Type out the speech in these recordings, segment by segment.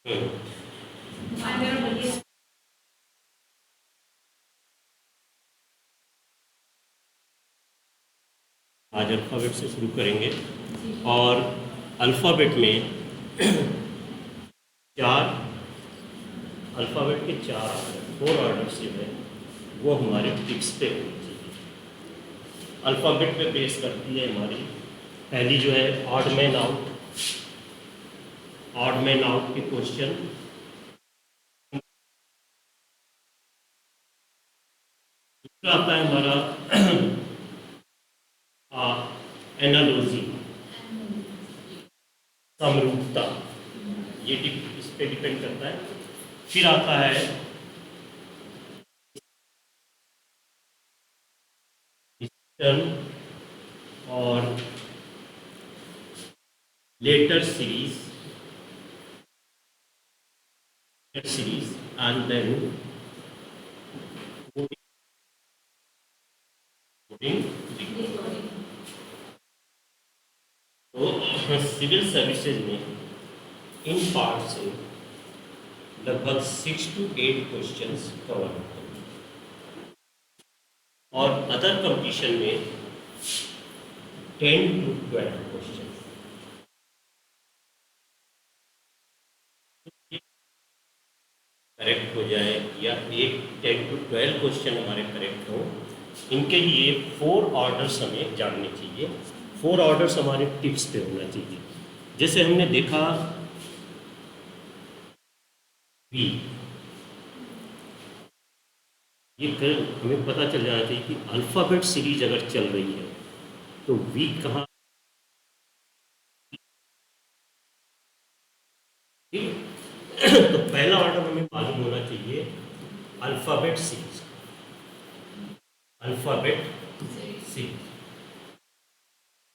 हम्म। आज अल्फ़ाबेट से शुरू करेंगे और अल्फ़ाबेट में चार अल्फ़ाबेट के चार ऑर्डर 4 ऑर्डर्स जो है वो हमारे टिप्स पे होनी चाहिए। अल्फ़ाबेट पे बेस करती है हमारी पहली जो है ऑड मैन आउट के क्वेश्चन। दूसरा आता है हमारा एनालॉजी, समरूपता, ये इस पे डिपेंड करता है। फिर आता है और letter series and then coding decoding। तो सिविल सर्विसेज में इन पार्ट से लगभग 6 to 8 क्वेश्चंस कवर होते हैं और अदर कंपटीशन में 10 to 12 क्वेश्चन। करेक्ट हो जाए या एक 10 to 12 क्वेश्चन हमारे करेक्ट हो, इनके लिए 4 ऑर्डर्स हमें जानने चाहिए। 4 ऑर्डर्स हमारे टिप्स पे होना चाहिए। जैसे हमने देखा वी, ये हमें पता चल जाना चाहिए कि अल्फ़ाबेट सीरीज अगर चल रही है तो वी कहाँ। तो पहला ऑर्डर हमें मालूम होना चाहिए अल्फ़ाबेट सीरीज।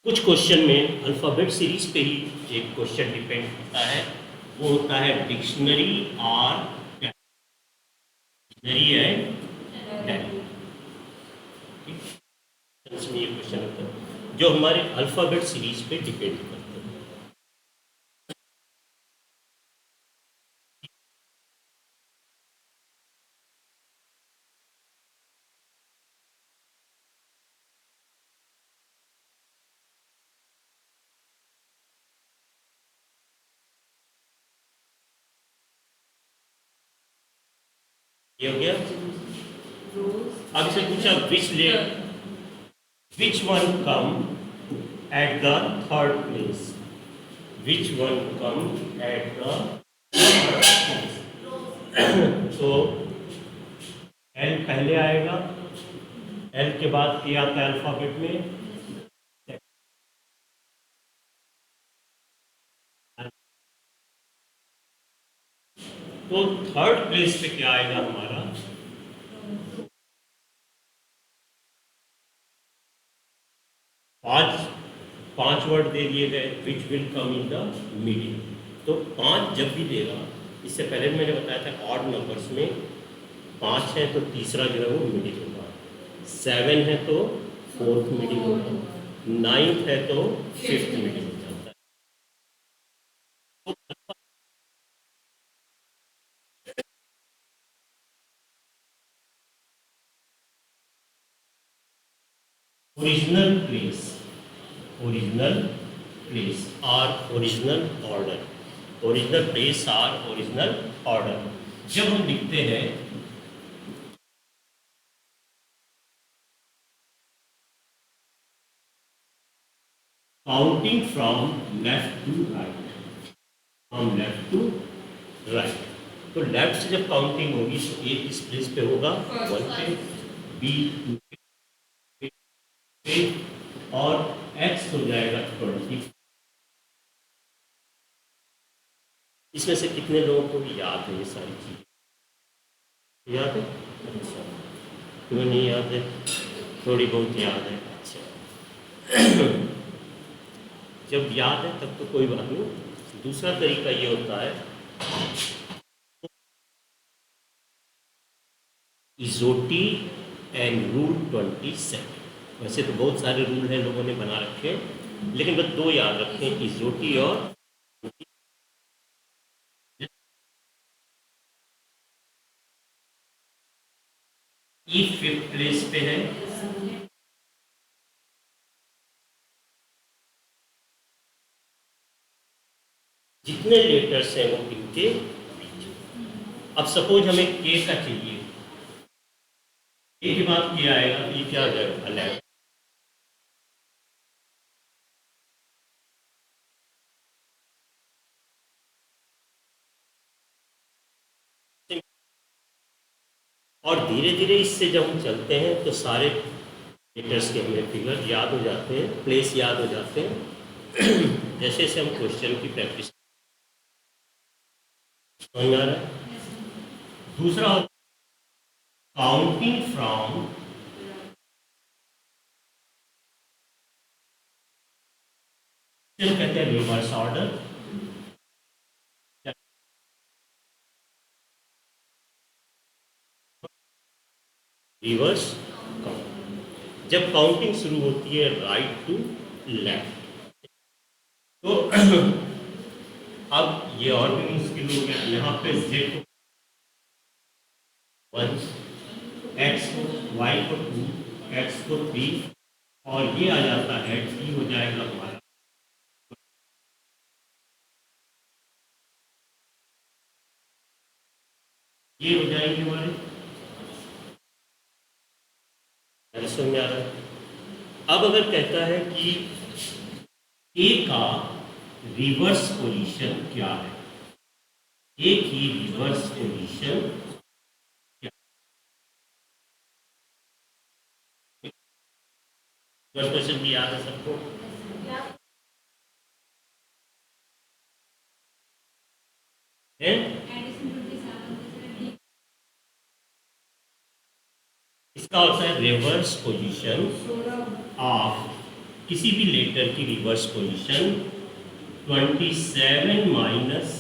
कुछ क्वेश्चन में अल्फ़ाबेट सीरीज पे ही एक क्वेश्चन डिपेंड होता है, वो होता है डिक्शनरी और डिक्शनरी एंड में ये क्वेश्चन होता है जो हमारे अल्फ़ाबेट सीरीज पे डिपेंड करते हैं। ये हो गया। अब से पूछा which one come at the third place. Which one come at the third place. तो एल पहले आएगा, एल के बाद ए आता है अल्फ़ाबेट में। तो थर्ड प्लेस पे क्या आएगा हमारा? पांच वर्ड दे दिए गए which will come in the medium. तो 5 जब भी देगा, इससे पहले मैंने बताया था ऑड नंबर्स में 5 है तो तीसरा जो है वो मिडिल होगा, 7 है तो फोर्थ मिडिल होगा, 9 है तो फिफ्थ मिडिल हो जाता है। ओरिजिनल प्लेस और ओरिजिनल ऑर्डर। ओरिजिनल प्लेस और ओरिजिनल ऑर्डर जब हम लिखते हैं counting from left to right, from left to right, तो लेफ्ट से जब काउंटिंग होगी तो ए इस प्लेस पे होगा 1 पे, बी 2 पे और एक्स हो जाएगा 20। इसमें से कितने लोगों को याद है ये सारी चीज़? याद है? अच्छा, क्यों नहीं याद है? थोड़ी बहुत याद है। अच्छा, जब याद है तब तो कोई बात नहीं। दूसरा तरीका ये होता है इजोटी एंड रूल 27। वैसे तो बहुत सारे रूल हैं लोगों ने बना रखे हैं, लेकिन बस 2 याद रखें, इजोटी और ई फिफ्थ प्लेस पे है, जितने लेटर्स हैं वो इनके। अब सपोज हमें के का चाहिए, के के बाद क्या आएगा, ये क्या हो जाएगा 11। और धीरे धीरे इससे जब हम चलते हैं तो सारे लेटर्स के हमें फिगर याद हो जाते हैं, प्लेस याद हो जाते हैं। जैसे जैसे हम क्वेश्चन की प्रैक्टिस, समझ में आ रहा है। दूसरा काउंटिंग फ्रॉम कहते हैं रिवर्स ऑर्डर। रिवर्स काउंट, जब काउंटिंग शुरू होती है राइट टू लेफ्ट, तो अब ये और भी मुश्किल हो गया। यहाँ पे जेड को 1, एक्स को, वाई को 2, एक्स को 3, और ये आ जाता है टी हो जाएगा हमारा, ये हो जाएंगे हमारे, समझ में आ रहा है। अब अगर कहता है कि ए का रिवर्स पोजीशन क्या है, ए की रिवर्स पोजीशन क्या है, क्वेश्चन भी याद है सबको। है इसका होता है रिवर्स पोजीशन ऑफ किसी भी लेटर की रिवर्स पोजीशन 27 माइनस,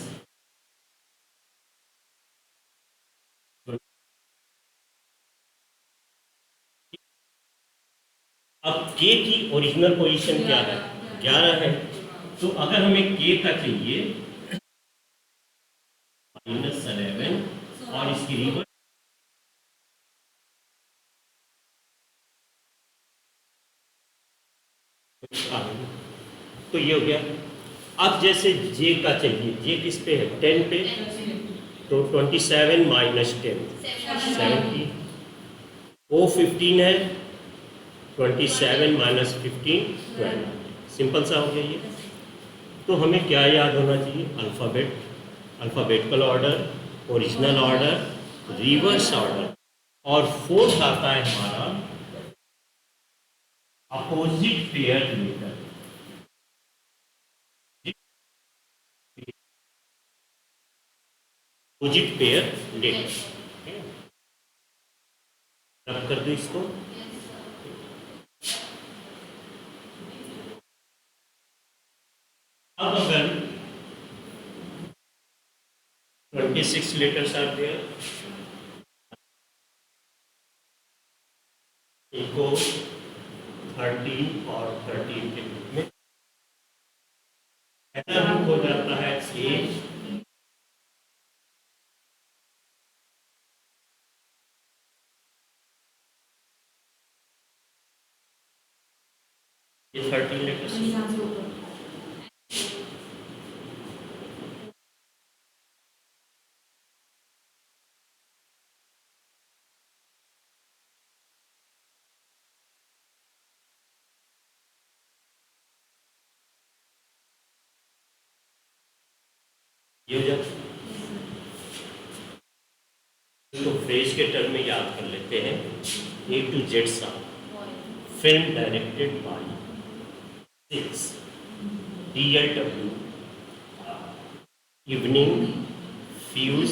अब के की ओरिजिनल पोजीशन क्या है, 11 है। तो अगर हमें के का चाहिए -11 और इसकी रिवर्स, तो ये हो गया। अब जैसे जे का चाहिए, जे किस पे है 10 पे, तो 27 माइनस 10 70, ओ 15 है, 27 माइनस 15 12, सिंपल सा हो गया ये। तो हमें क्या याद होना चाहिए, alphabet, alphabetical order, original order, reverse order, और फोर्थ आता है हमारा opposite pair letter. Opposite pair letter, रब कर दो इसको। अब अगर 26 लेटर्स आर देयर, इनको 13 और 13 के ग्रुप में ऐसा ग्रुप हो जाता है ए, ये 13 लेटर्स। ये हो जाता है। तो फ्रेज के टर्म में याद कर लेते हैं, ए टू जेड सा film directed by 6 DLW, evening, fuse,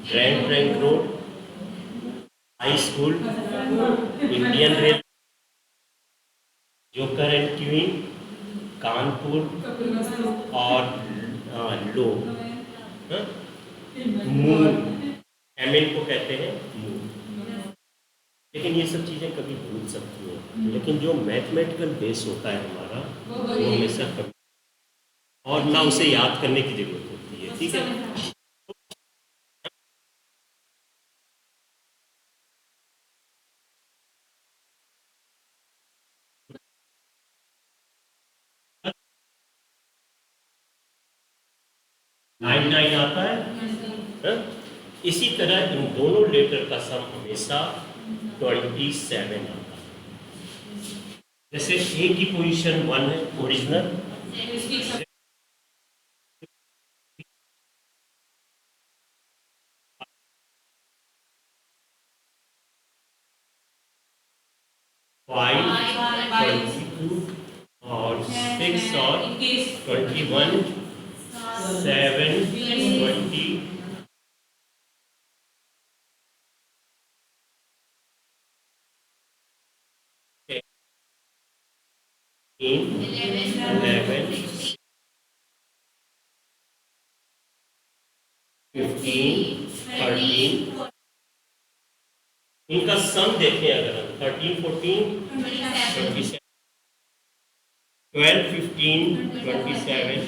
grand trunk road, high school, Indian rail, joker and queen, Kanpur, और लो, मून, एमएन को कहते हैं मून। लेकिन ये सब चीज़ें कभी भूल सकती हैं, लेकिन जो मैथमेटिकल बेस होता है हमारा वो हमेशा कभी, और ना उसे याद करने की जरूरत होती है, ठीक है। 99 आता है, हाँ? इसी तरह इन दोनों लेटर का सम हमेशा 27 आता है। जैसे ए की पोजीशन 1 है ओरिजिनल, 5, 22 और 6 और 21, 7, 20, 11, 15, 13। इनका सम देखें अगर हम 13, 14, 27, 12, 15, 27,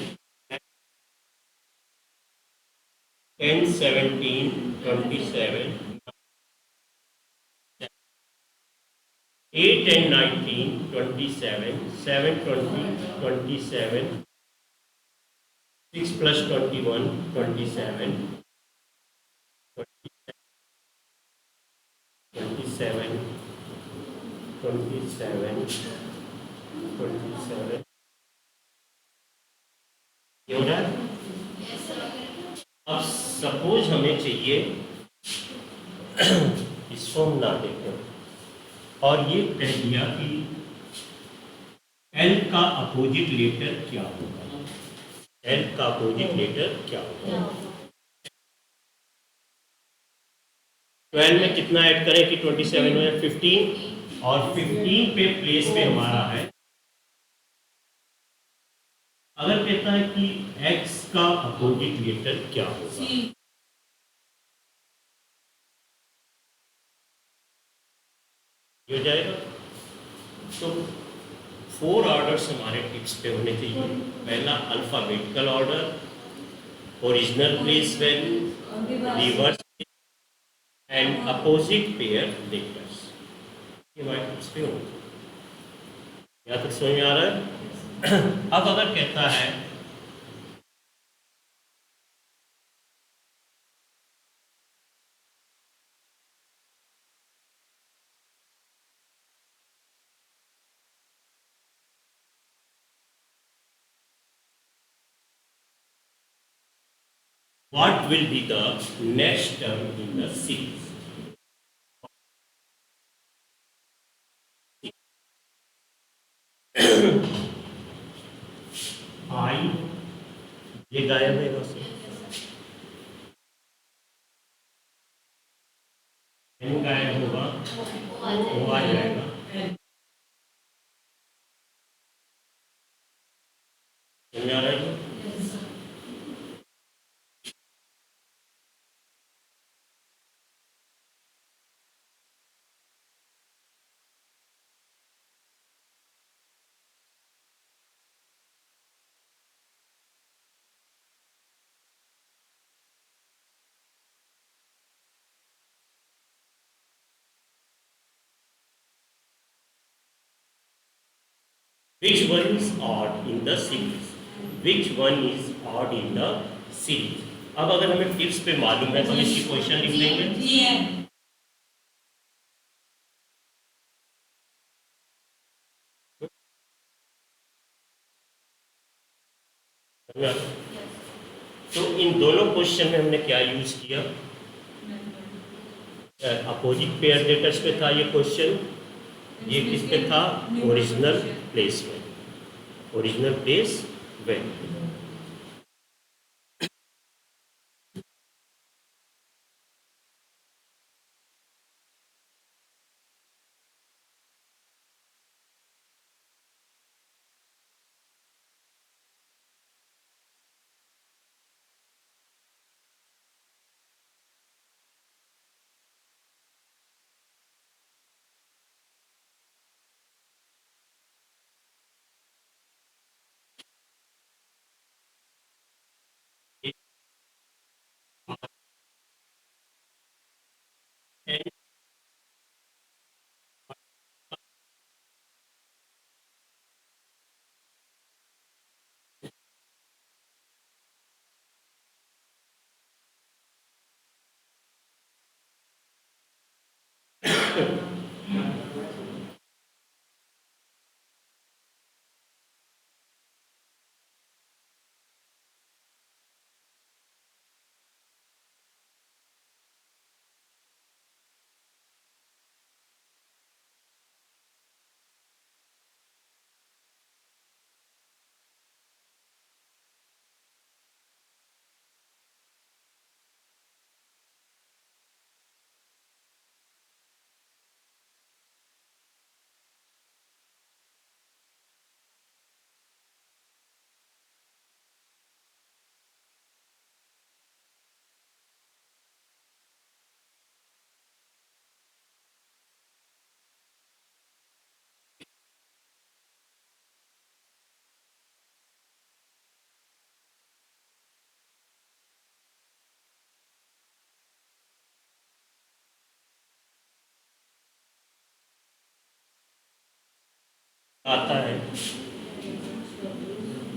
10, 17, 27, 8 and 19, 27, 7, 20, 27, 6 plus 21, 27, 27, 27, 27। ये हो रहा है। अब सपोज हमें चाहिए इसको हम ना देखें और ये कह दिया कि एल का अपोजिट लेटर क्या होगा, एल का अपोजिट लेटर क्या होगा। 12 में कितना ऐड करें कि 27 में 15, और 15 पे प्लेस पे हमारा है। अगर कहता है कि x का अपोजिट लेटर क्या होगा, ये हो जाएगा। तो 4 ऑर्डर्स हमारे टिप्स पे होने चाहिए। पहला alphabetical order, original place value, reverse and opposite pair letters, ये हमारे टिप्स पे होने चाहिए। यहाँ तक समझ में आ रहा है। अब अगर कहता है what will be the next term in the series, आई, ये गायब है वैसे, एन गायब होगा, वो आ जाएगा। समझ आ रहा है? Which one is odd in the series? Which one is odd in the series? अब अगर हमें टिप्स पे मालूम है तो हम इसकी क्वेश्चन लिख लेंगे। तो इन दोनों क्वेश्चन में हमने क्या यूज किया, अपोजिट पेयर लेटर्स पे था ये क्वेश्चन, ये किस पे था, ओरिजिनल प्लेस में, ओरिजिनल प्लेस वैल्यू। आता है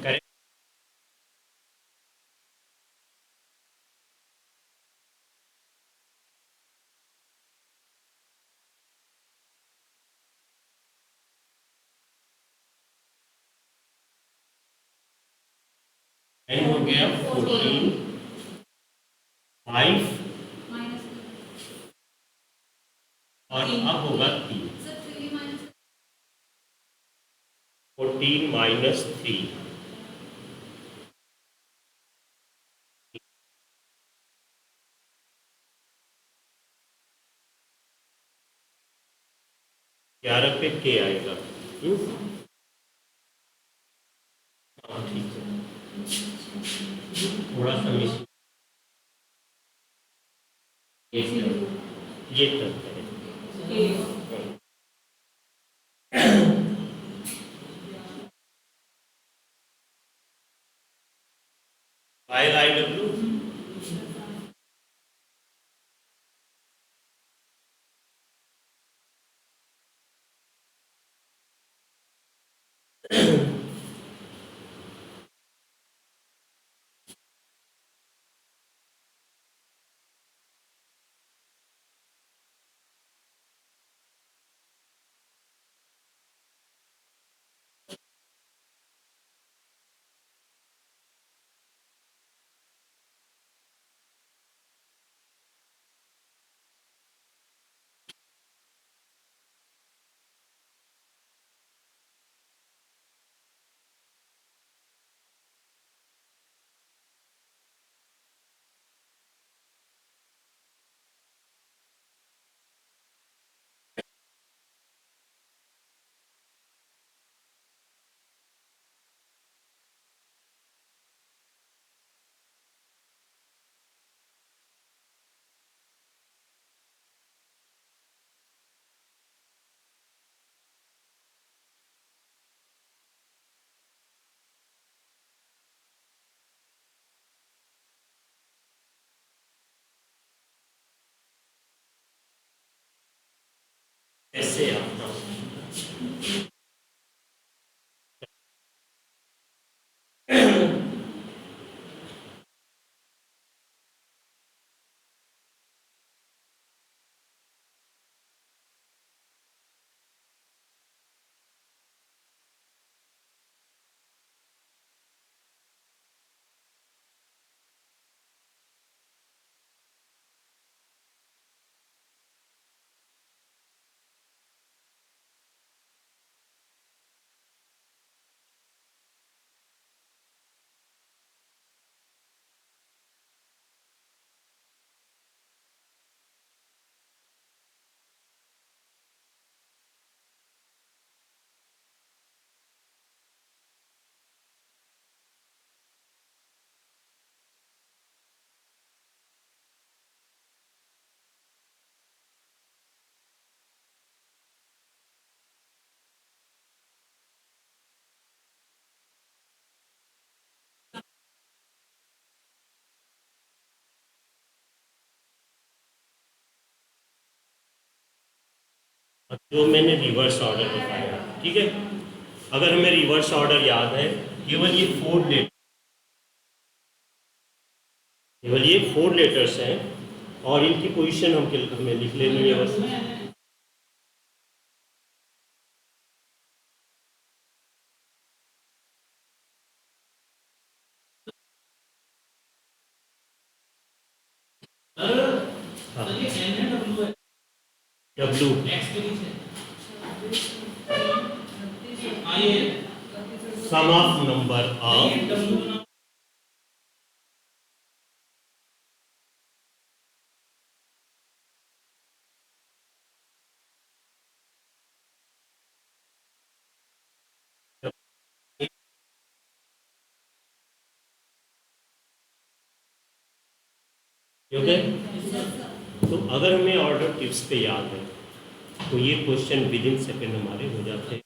करेक्ट। एन हो गया 14, 5 और अब होगा 3। 14 माइनस 3, ग्यारह पे के आएगा। हाँ ठीक है, थोड़ा सा मिस ये करते हैं। फाइल आई डब्ल्यू ऐसे आता जो मैंने रिवर्स ऑर्डर बताया, ठीक है। अगर हमें रिवर्स ऑर्डर याद है, केवल ये 4 लेटर, केवल ये 4 लेटर्स हैं और इनकी पोजीशन हमें लिख लेनी है बस। डब्ल्यू एक्स के नीचे आई है sum of number of W okay. तो अगर हमें ऑर्डर टिप्स पे याद है तो ये क्वेश्चन विद इन सेकेंड हमारे हो जाते हैं।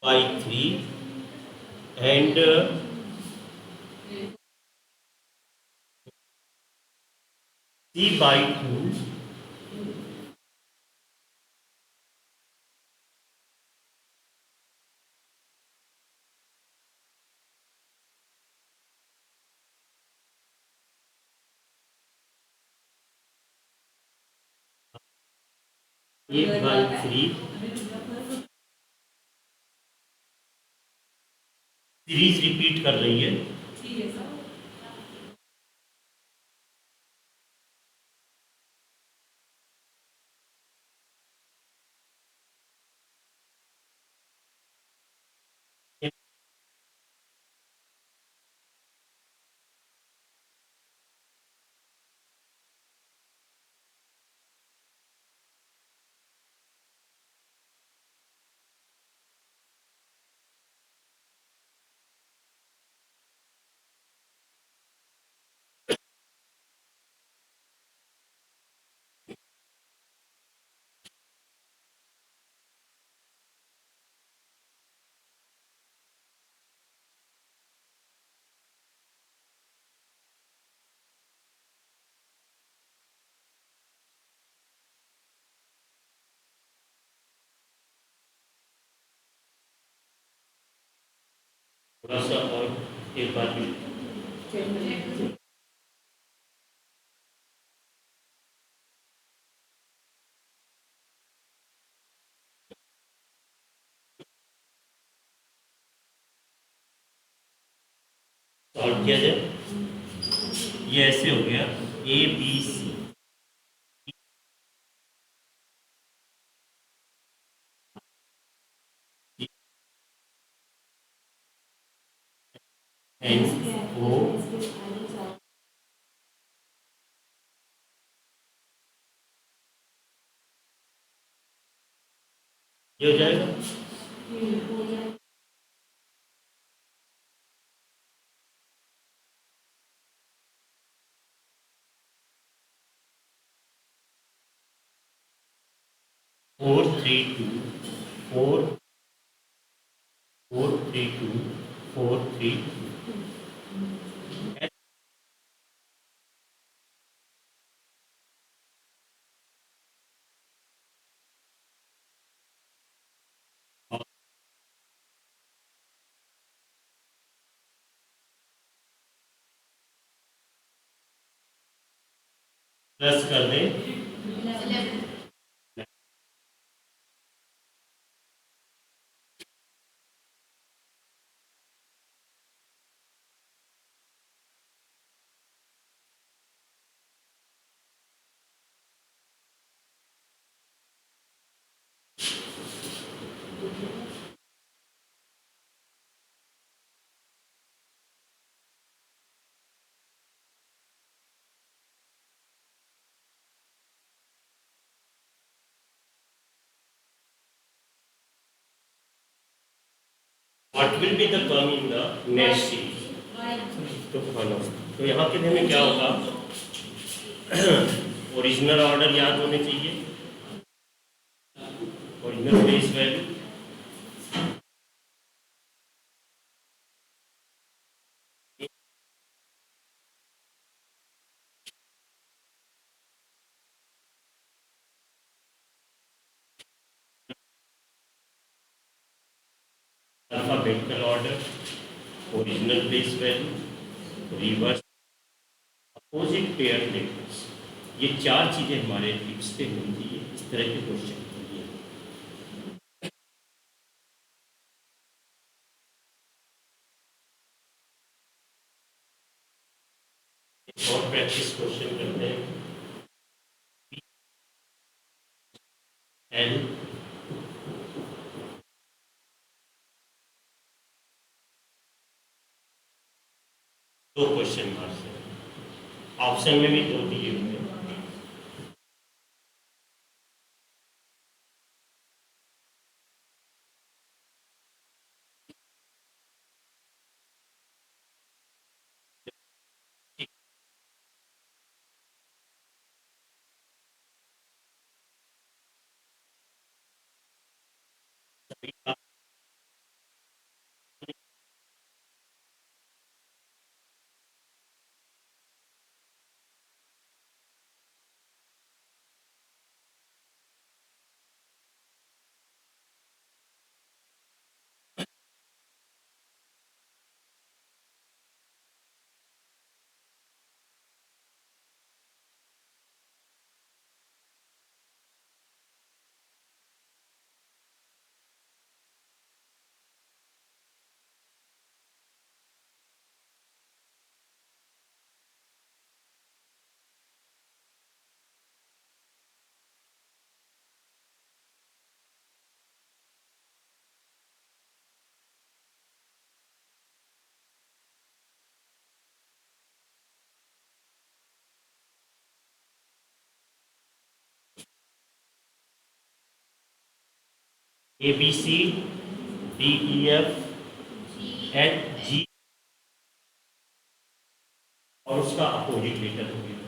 By 3 and C by 2 1/3 series repeat कर रही है। थोड़ा सा और एक बार भी सॉल्व किया जाए। ये ऐसे हो गया ABC NO ये हो जाएगा। 432 प्लस कर दें। What will be the term in the next series? तो तो यहाँ के में क्या होगा? ओरिजिनल ऑर्डर याद होने चाहिए, original base value, alphabetical order, original place value, reverse, opposite pair letters, ये चार चीज़ें हमारे टिप्स पे मिलती है इस तरह के क्वेश्चन के लिए। एक और प्रैक्टिस क्वेश्चन करते हैं। एल दो क्वेश्चन मार्क्स है, ऑप्शन में भी दो दिए हुए हैं। ABC, DEF, HG और उसका अपोजिट लेटर हो गया।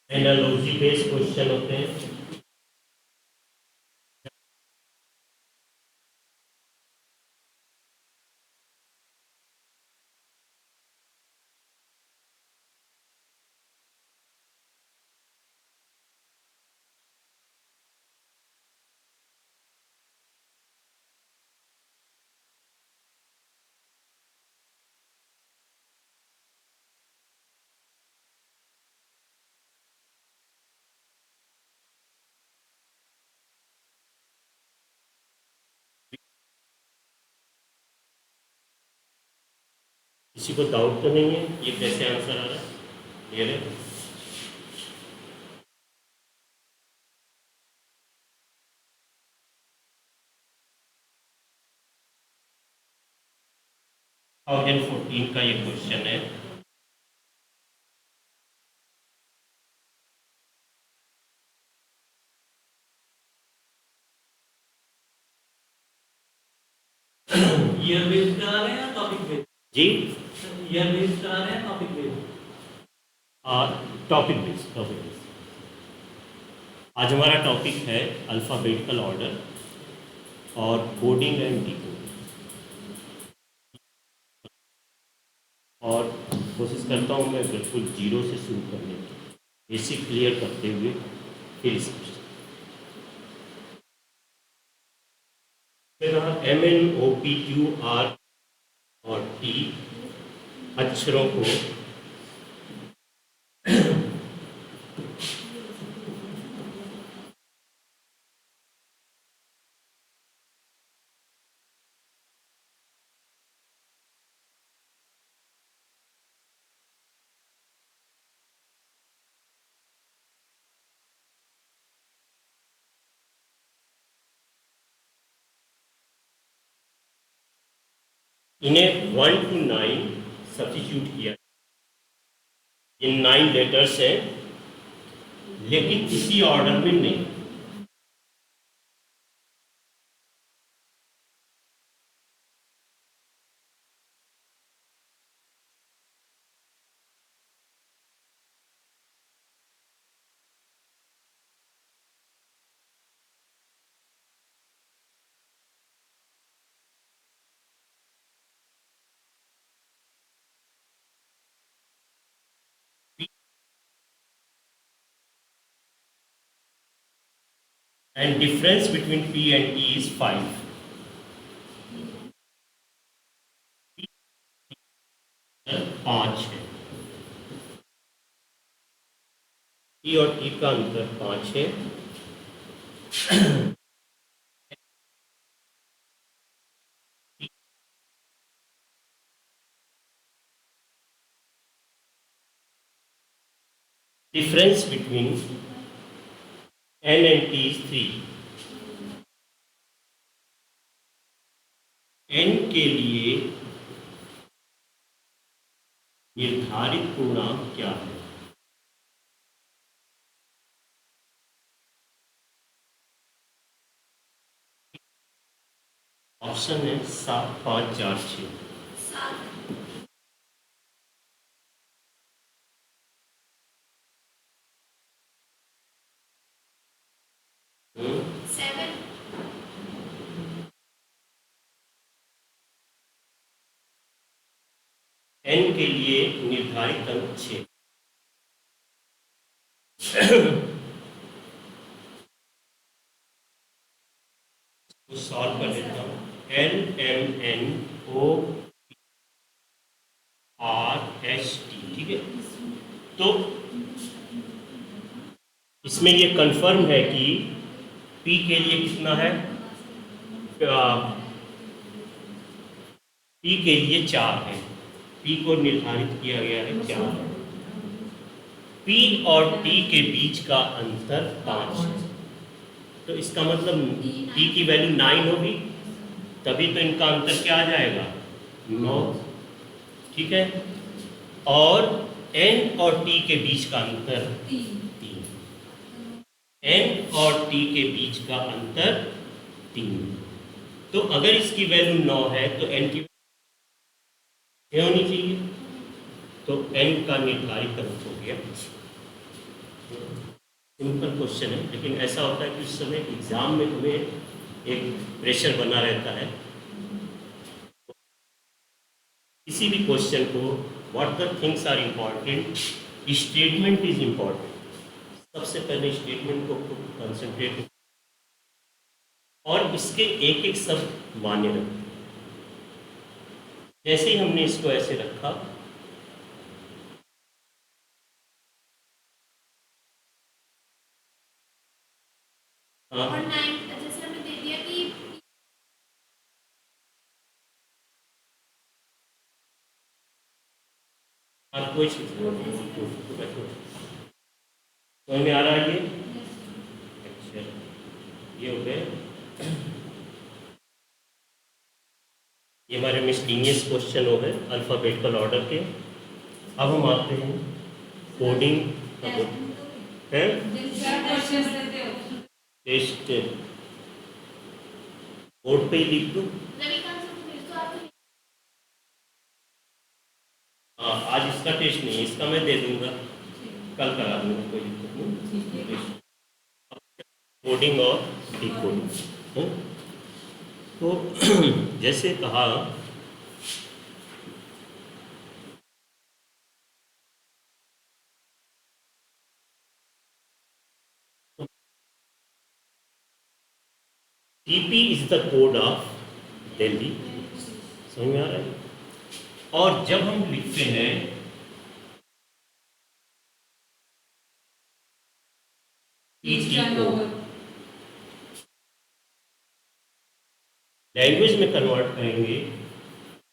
एनालॉजी बेस्ड क्वेश्चन होते हैं। किसी को डाउट तो नहीं है ये कैसे आंसर आ रहा है? क्लियर है? और 14 का ये क्वेश्चन है। ईयर बेस्ड करा रहे हैं या टॉपिक बेस्ड? जी, ईयर बेस्ड करा रहे हैं टॉपिक बेस्ड? Topic based. आज हमारा टॉपिक है अल्फ़ाबेटिकल ऑर्डर और कोडिंग एंड डिकोडिंग। और कोशिश करता हूँ मैं बिल्कुल जीरो से शुरू करने की, बेसिक क्लियर करते हुए फिर MNOPQR और T अक्षरों को इन्हें 1 to 9 सब्स्टिट्यूट किया। इन 9 लेटर्स हैं लेकिन किसी ऑर्डर में नहीं। And difference between P and T is 5। पाँच है, P और T का अंतर 5 है। Difference between N and T is 3। N के लिए निर्धारित पूर्णांक क्या है? ऑप्शन है 7, 5, 4, 6। N के लिए निर्धारित अंक 6। तो सॉल्व कर लेता हूँ। L M N O R H T, ठीक है। तो इसमें ये कंफर्म है कि P के लिए कितना है? P के लिए 4 है। P को निर्धारित किया गया है 4। P और T के बीच का अंतर 5 है। तो इसका मतलब T की वैल्यू 9 होगी, तभी तो इनका अंतर क्या आ जाएगा? 9, ठीक है। और N और T के बीच का अंतर 3। N और T के बीच का अंतर 3। तो अगर इसकी वैल्यू 9 है तो N की क्या होनी चाहिए? तो N का निर्धारित अंक हो गया। सिंपल क्वेश्चन है, लेकिन ऐसा होता है कि उस समय एग्जाम में हमें एक प्रेशर बना रहता है। किसी भी क्वेश्चन को what the things are important, statement is important. सबसे पहले स्टेटमेंट को कंसंट्रेट और इसके एक एक शब्द मान्य रखें। जैसे ही हमने इसको ऐसे रखा, और 9 जैसे हमने दे दिया कि कोई चीज समझ में आ रहा है ये? अच्छा, ये हो गए। ये हमारे मिसलिनियस क्वेश्चन हो गए अल्फ़ाबेटिकल ऑर्डर के। अब हम आते हैं कोडिंग है, टेस्ट बोर्ड पे ही लिख दूँ। हाँ, आज इसका टेस्ट नहीं है, इसका मैं दे दूंगा, कल करा दूंगा, कोई दिक्कत नहीं। कोडिंग और डिकोडिंग। तो जैसे कहा TP is the code of Delhi, समझ में आ रहा है? और जब हम लिखते हैं लैंग्वेज में कन्वर्ट करेंगे,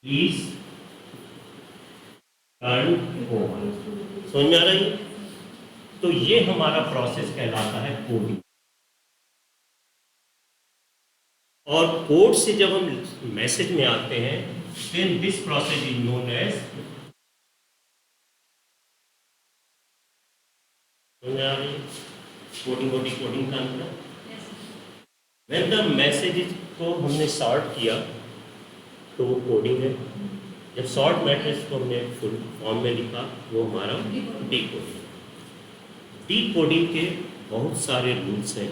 प्लीज टर्न ओवर। समझ में आ रही है? तो ये हमारा प्रोसेस कहलाता है कोडिंग। और कोड से जब हम मैसेज में आते हैं, then this process is known as, समझ आ रही है कोडिंग और डिकोडिंग का अंतर? व्हेन द मैसेज को हमने सॉर्ट किया तो वो कोडिंग है। जब शॉर्ट मैसेज को हमने फुल फॉर्म में लिखा वो हमारा डिकोडिंग। डिकोडिंग के बहुत सारे रूल्स हैं।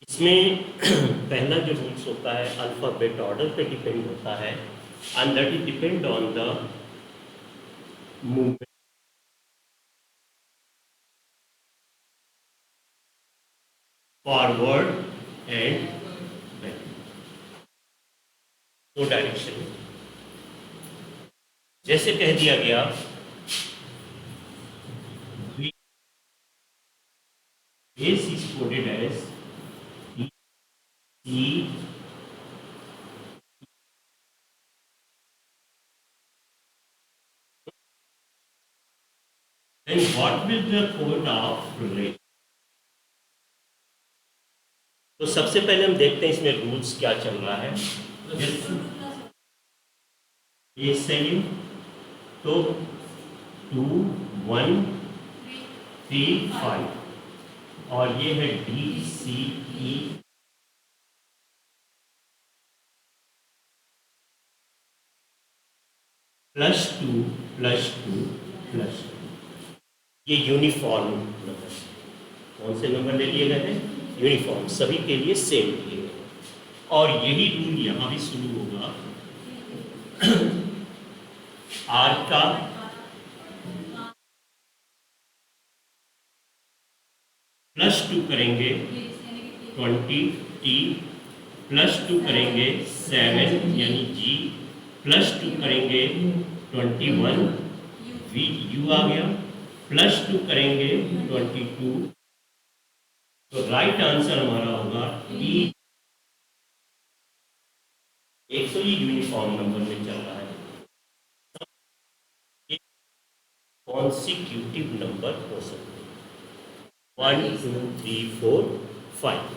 इसमें पहला जो रूल्स होता है अल्फ़ाबेट ऑर्डर पे डिपेंड होता है, and that is depend on the movement. Forward and back, दो डायरेक्शन में। जैसे कह दिया गया this is coded as E, then what will the code of relation? तो सबसे पहले हम देखते हैं इसमें रूल्स क्या चल रहा है। ये सही है, तो 2 1 3 5 और ये है D C E +2 +2 +2, ये यूनिफॉर्म नंबर। कौन से नंबर ले लिए गए हैं? यूनिफॉर्म, सभी के लिए सेम लिए गए। और यही रूल यहाँ भी शुरू होगा। R का +2 करेंगे 20, T +2 करेंगे 7 यानी G +2 करेंगे 21, V U आ गया, +2 करेंगे 22। तो राइट आंसर हमारा होगा E। एक तो ये यूनिफॉर्म नंबर में चल रहा है, कॉन्सिक्यूटिव नंबर हो सकते हैं 1 2 3 4 5।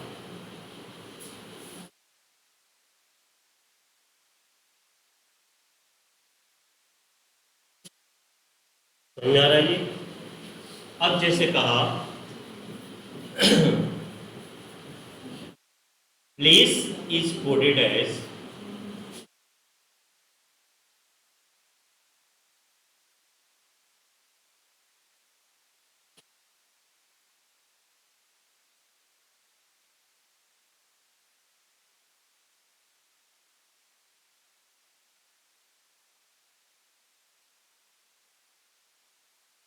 समझ आ रहा है ये? अब जैसे कहा प्लेस इज कोडेड एज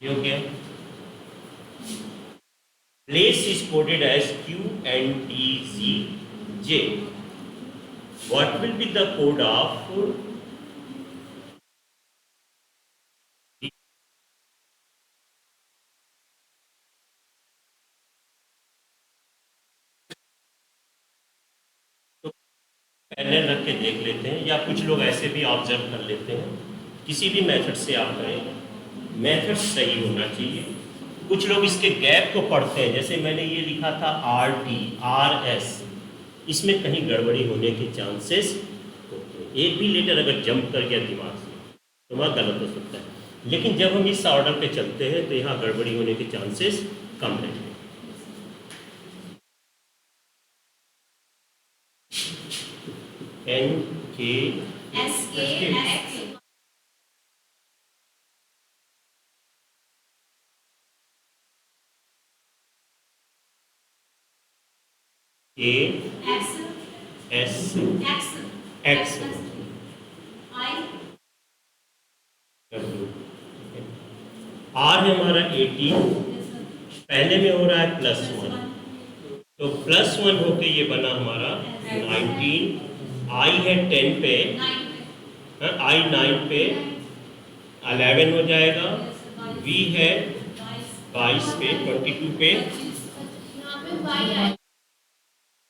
ये हो गया। Place is coded as Q and D Z J. What will be the code of D? तो पहले रख के देख लेते हैं, या कुछ लोग ऐसे भी ऑब्जर्व कर लेते हैं। किसी भी मेथड से आप करें, मेथड सही होना चाहिए। कुछ लोग इसके गैप को पढ़ते हैं, जैसे मैंने ये लिखा था RT RS, इसमें कहीं गड़बड़ी होने के चांसेस होते हैं। एक भी लेटर अगर जंप कर गया दिमाग से तो वहाँ गलत हो सकता है, लेकिन जब हम इस ऑर्डर पे चलते हैं तो यहाँ गड़बड़ी होने के चांसेस कम रहते हैं। NK A S X R है हमारा 18, पहले में हो रहा है +1, तो +1 होके ये बना हमारा 19। I है 10 पे, I 9 पे 11 हो जाएगा। V है 22 पे 22 पे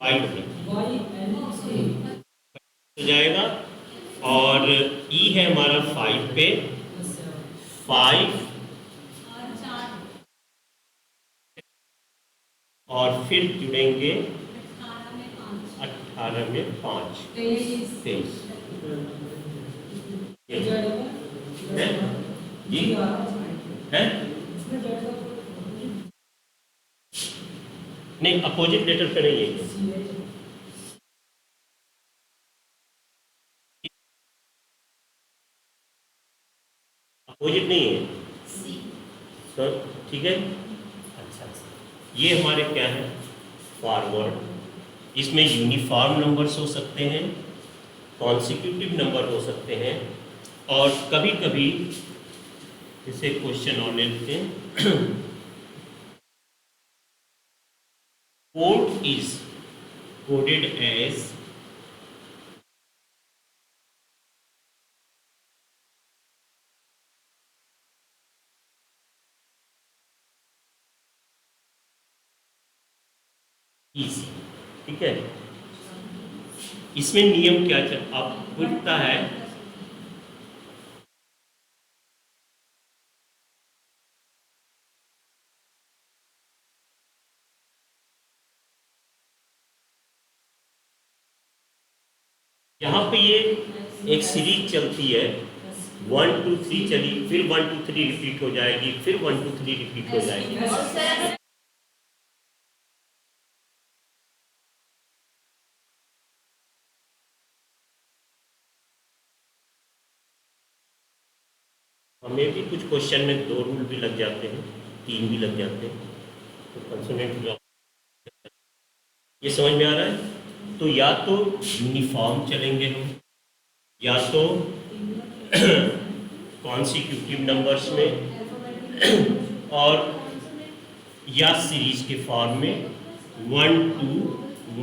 5 हो जाएगा। और E है हमारा 5 पे 5 और फिर जुड़ेंगे 18 में 5 23 जी है नहीं, अपोजिट लेटर पे नहीं है, अपोजिट नहीं है सर, ठीक है। अच्छा, ये हमारे क्या है फॉरवर्ड, इसमें यूनिफॉर्म नंबर्स हो सकते हैं, कॉन्सिक्यूटिव नंबर हो सकते हैं, और कभी कभी जैसे क्वेश्चन और ले लेते हैं code is coded as easy, ठीक है। इसमें नियम क्या अब पूछता है, यहाँ पे ये एक सीरीज चलती है 1 2 3 चली, फिर 1 2 3 रिपीट हो जाएगी, फिर 1 2 3 रिपीट हो जाएगी। और सर हमें भी कुछ क्वेश्चन में 2 रूल भी लग जाते हैं, 3 भी लग जाते हैं, तो कंसोनेंट ये समझ में आ रहा है। तो या तो यूनिफॉर्म चलेंगे हम, या तो कॉन्सिक्यूटिव नंबर्स में, और या सीरीज के फॉर्म में 1 2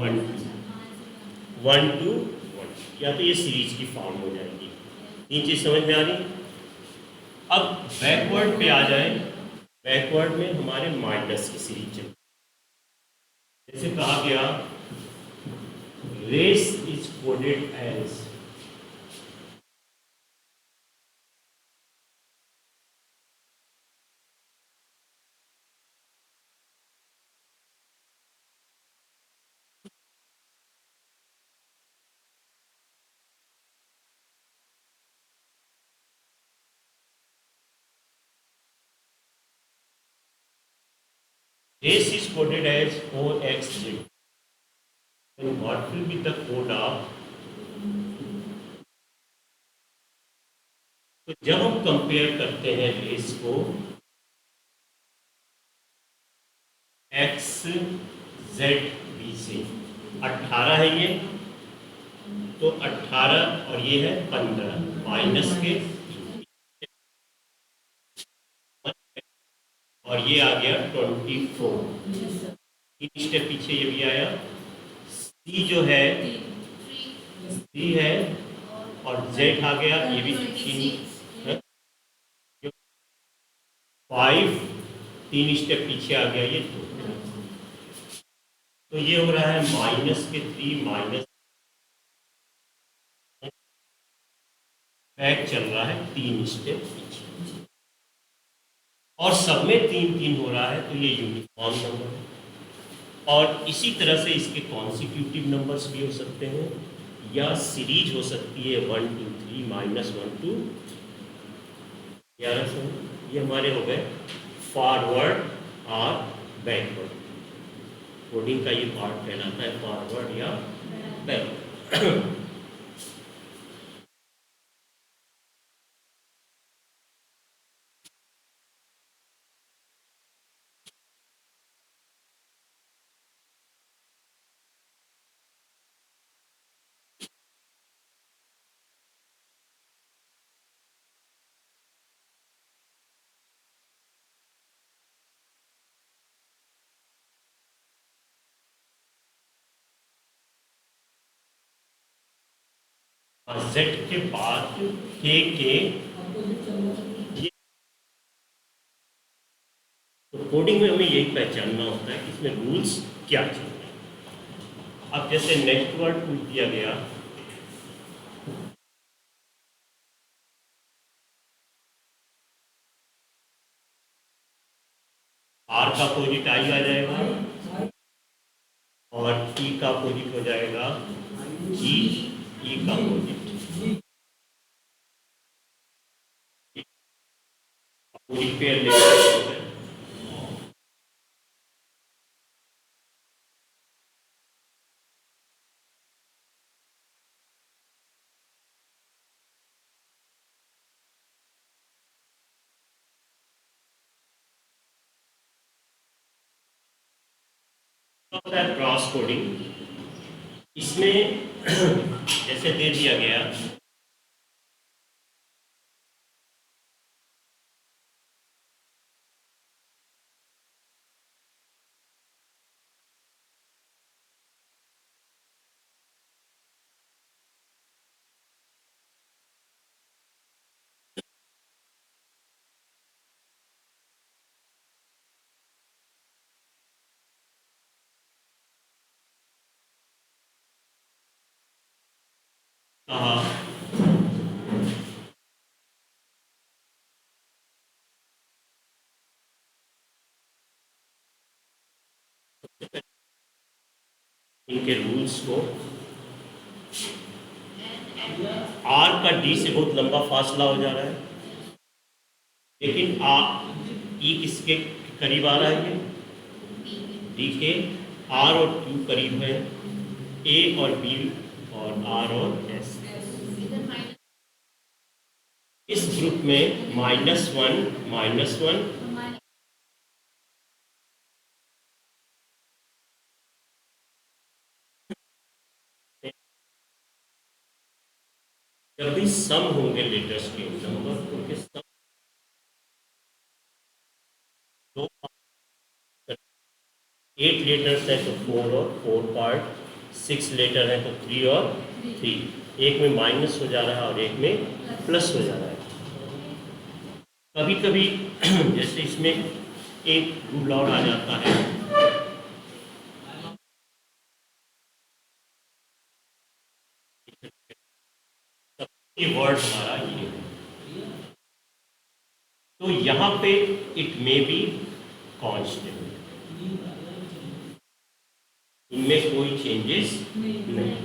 1 2 1 2 1, या तो ये सीरीज की फॉर्म हो जाएगी। तीन चीज समझ में आ रही। अब बैकवर्ड पे आ जाए। बैकवर्ड में हमारे माइनस की सीरीज चलती, जैसे कहा गया race is coded as, race is coded as 4xz, then what will be the code of, तो जब हम कंपेयर करते हैं रेस को एक्स जेड बी से, 18 है ये, तो 18 और ये है 15 माइनस के, और ये आ गया 24, 3 स्टेप पीछे ये भी आया। सी जो है 3 है, और जेड आ गया, ये भी 3 है, 5 3 स्टेप पीछे आ गया, ये 2। तो ये हो रहा है माइनस के 3 माइनस, बैक चल रहा है 3 स्टेप पीछे, और सब में 3 3 हो रहा है, तो ये यूनिफॉर्म नंबर है। और इसी तरह से इसके कॉन्सिक्यूटिव नंबर्स भी हो सकते हैं, या सीरीज हो सकती है 1 2 3 माइनस 1 2 11 से। ये हमारे हो गए फॉरवर्ड और बैकवर्ड। कोडिंग का ये पार्ट कहलाता है फॉरवर्ड या बैकवर्ड। जेड के बाद के ये, तो कोडिंग में हमें यही पहचानना होता है कि इसमें रूल्स क्या चाहिए। अब जैसे नेक्स्ट वर्ड पूछ दिया गया, आर का अपोजिट आई आ जाएगा, और टी का अपोजिट हो जाएगा ई, ई का अपोजिट पेयर ले सकते हैं। होता है क्रॉस कोडिंग। इसमें जैसे दे दिया गया कहा इनके रूल्स को, आर का डी से बहुत लंबा फासला हो जा रहा है, लेकिन ई किसके करीब आ रहा है? ये डी के। आर और क्यू करीब है, ए और बी और आर और एस। इस ग्रुप में -1 जब भी सम होंगे लेटर्स के नंबर, उनके सम दो 8 लेटर्स है तो 4 और 4 पार्ट, 6 लेटर है तो 3 और 3। एक में माइनस हो जा रहा है और एक में प्लस हो जा रहा है। कभी कभी जैसे इसमें एक रूल और आ जाता है, ये वर्ड हमारा ये है, तो यहाँ पे इट मे बी कांस्टेंट, इनमें कोई चेंजेस नहीं।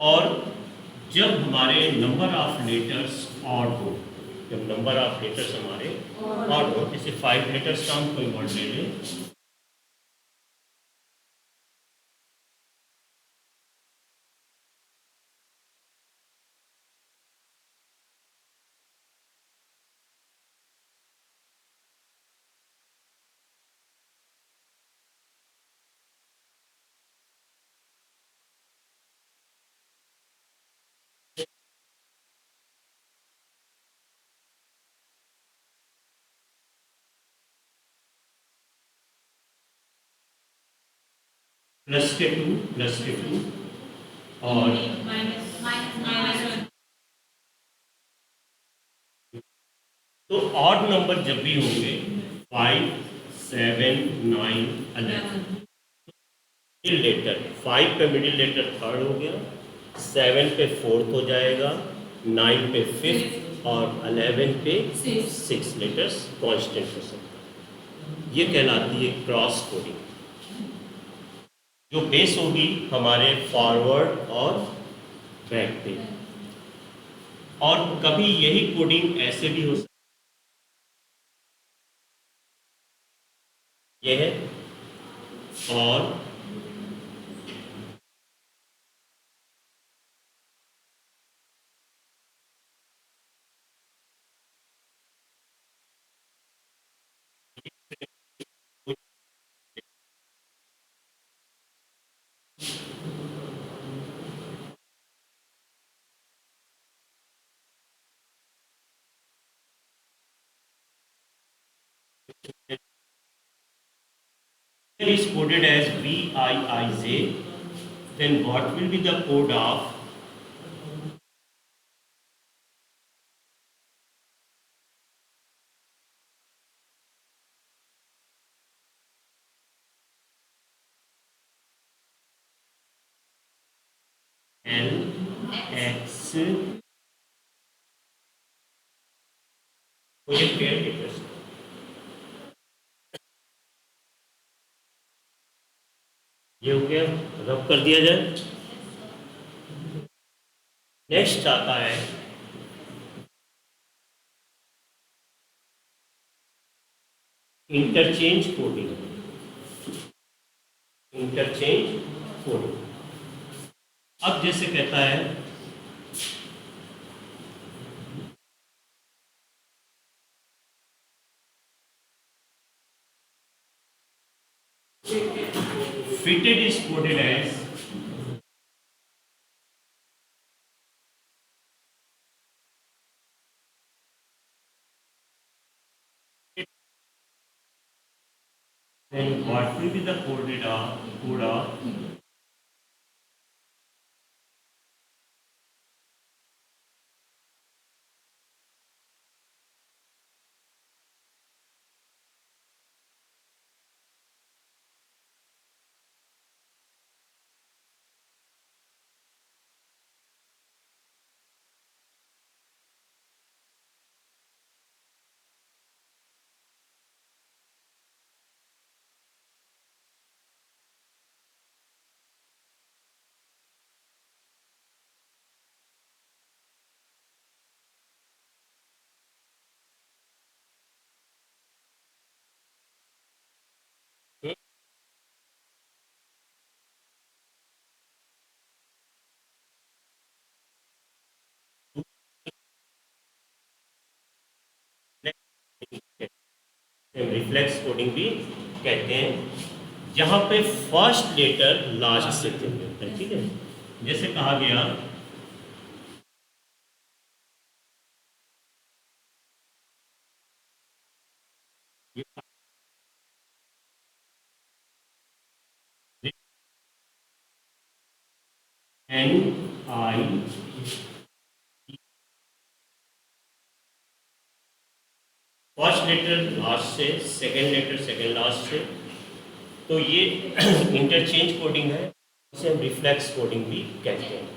और जब हमारे नंबर ऑफ लेटर्स ऑड हो, जब नंबर ऑफ लेटर्स हमारे ऑड हो, जैसे 5 लेटर्स का हम कोई वर्ड ले लें, +2 और तो ऑड नंबर जब भी होंगे 5, 7, 9, 11, मिडिल लेटर 5 पे मिडिल लेटर थर्ड हो गया, 7 पे फोर्थ हो जाएगा, 9 पे फिफ्थ और 11 पे 6 लेटर्स कांस्टेंट हो सकता है। ये कहलाती है क्रॉस कोडिंग, जो बेस होगी हमारे फॉरवर्ड और बैक पे। और कभी यही कोडिंग ऐसे भी हो सकती है, ये है और is coded as VIIJ, then what will be the code of LX? मुझे क्लियर नहीं प्रश्न। ये हो गया, रब कर दिया जाए। नेक्स्ट आता है इंटरचेंज कोडिंग। इंटरचेंज कोडिंग अब जैसे कहता है fitted is coded as then what will be the code of coding भी कहते हैं, जहाँ पे फर्स्ट लेटर लास्ट से चेंज होता है। ठीक है, जैसे कहा गया NI, फर्स्ट लेटर लास्ट से, सेकेंड लेटर सेकेंड लास्ट से, तो ये इंटरचेंज कोडिंग है, इसे हम रिफ्लेक्स कोडिंग भी कहते हैं।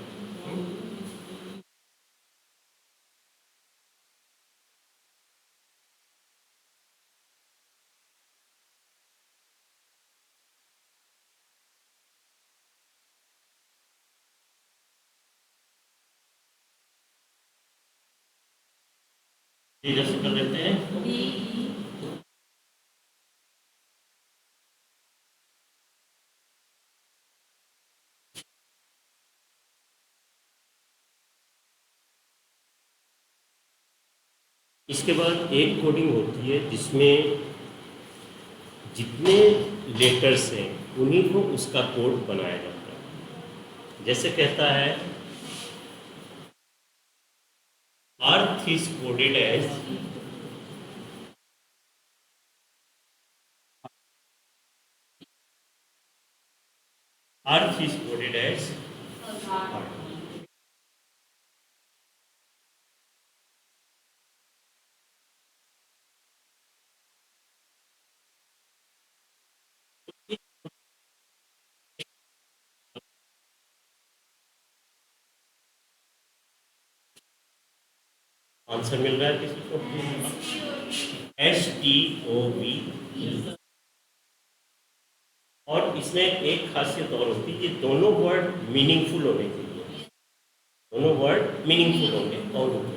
इधर से कर देते हैं। इसके बाद एक कोडिंग होती है जिसमें जितने लेटर्स हैं उन्हीं को उसका कोड बनाया जाता है। जैसे कहता है earth is coded as earth is coded as answer मिल रहा है किसी को? STOV। और इसमें एक खासियत और होती है कि दोनों वर्ड मीनिंगफुल होने चाहिए, दोनों वर्ड मीनिंगफुल होंगे और होंगे।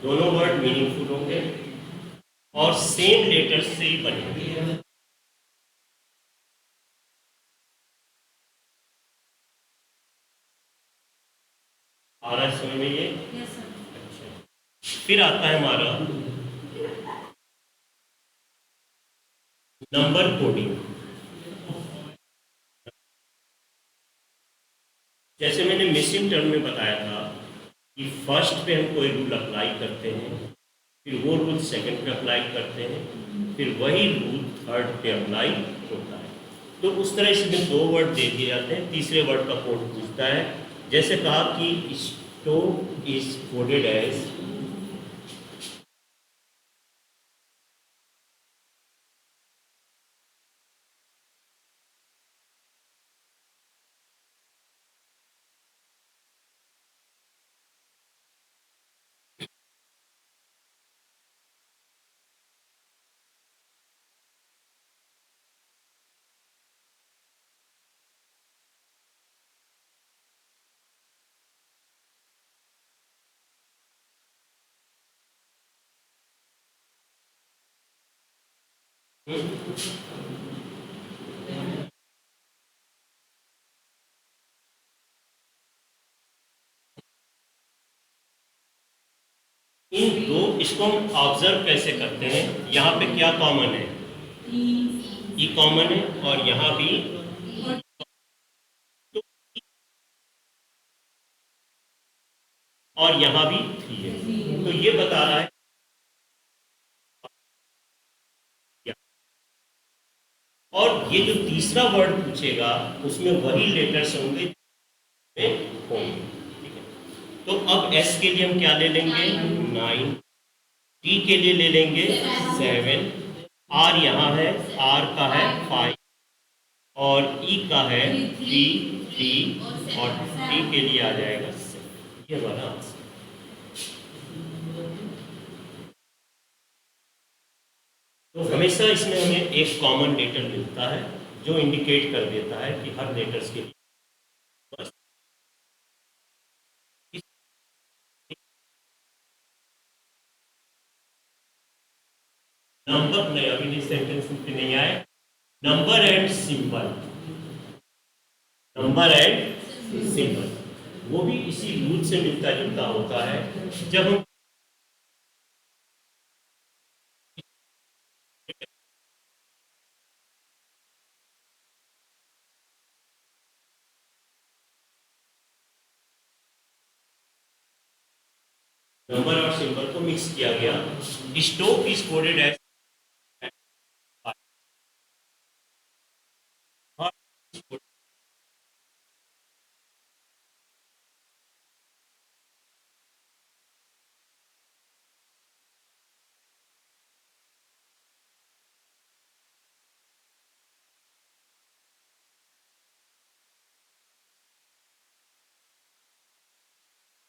दोनों वर्ड मीनिंगफुल होंगे और सेम लेटर्स से ही बनेंगे। आ रहा है समझ में ये? अच्छा, फिर आता है हमारा नंबर कोडिंग। जैसे मैंने मिसिंग टर्म में बताया था कि फर्स्ट पे हम कोई रूल अप्लाई करते हैं, फिर वो रूल सेकंड पे अप्लाई करते हैं, फिर वही रूल थर्ड पे अप्लाई होता है। तो उस तरह इसमें दो वर्ड दे दिए जाते हैं, तीसरे वर्ड का कोड पूछता है। जैसे कहा कि stove is coded as in दो, इसको हम ऑब्जर्व कैसे करते हैं? यहाँ पे क्या कॉमन है? ई कॉमन है और यहाँ भी, तो और यहाँ भी 3 है। तो ये बता रहा है और ये जो तीसरा वर्ड पूछेगा उसमें वही लेटर्स होंगे होंगे। ठीक है, तो अब एस के लिए हम क्या ले लेंगे? 9, टी के लिए ले लेंगे 7, आर यहाँ है, आर का है 5 और ई का है 3 और टी के लिए आ जाएगा 7। ये हमारा आंसर। तो हमेशा इसमें हमें एक कॉमन लेटर मिलता है जो इंडिकेट कर देता है कि हर लेटर्स के लिए बस नंबर नहीं, अभी नहीं, सेंटेंस पे नहीं आए। Number and symbol, number and symbol वो भी इसी रूल से मिलता जुलता होता है। जब हम नंबर और सिंबल को मिक्स किया गया, स्टोव इज कोडेड एज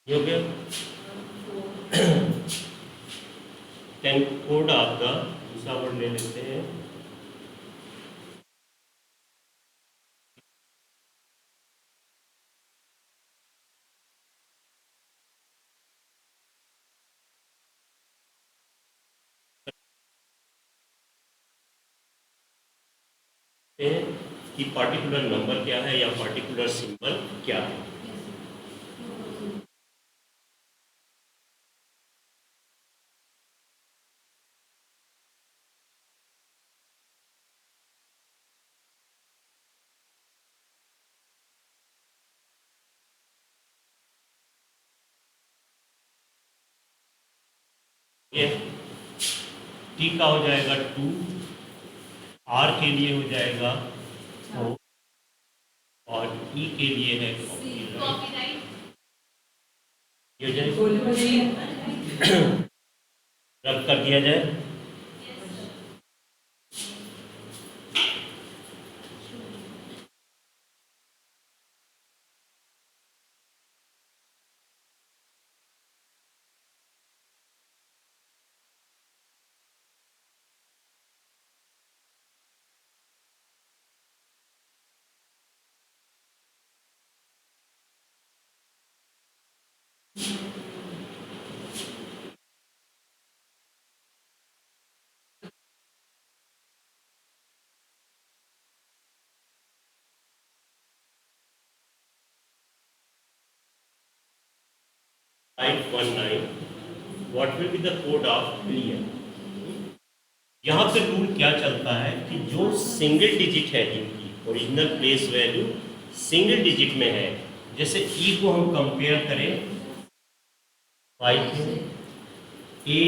ये हो गया। देन कोड आपका दूसरा वर्ड ले लेते हैं। कि पार्टिकुलर नंबर क्या है या पार्टिकुलर सिंबल क्या है। ये टी का हो जाएगा 2, आर के लिए हो जाएगा 4 और ई के लिए है कॉपीराइट। ये हो जाए, रब कर दिया जाए। Type 19 what will be the code of clear. यहाँ पे रूल क्या चलता है कि जो सिंगल डिजिट है जिनकी original place value single digit में है, जैसे ई को हम कंपेयर करें 5 ए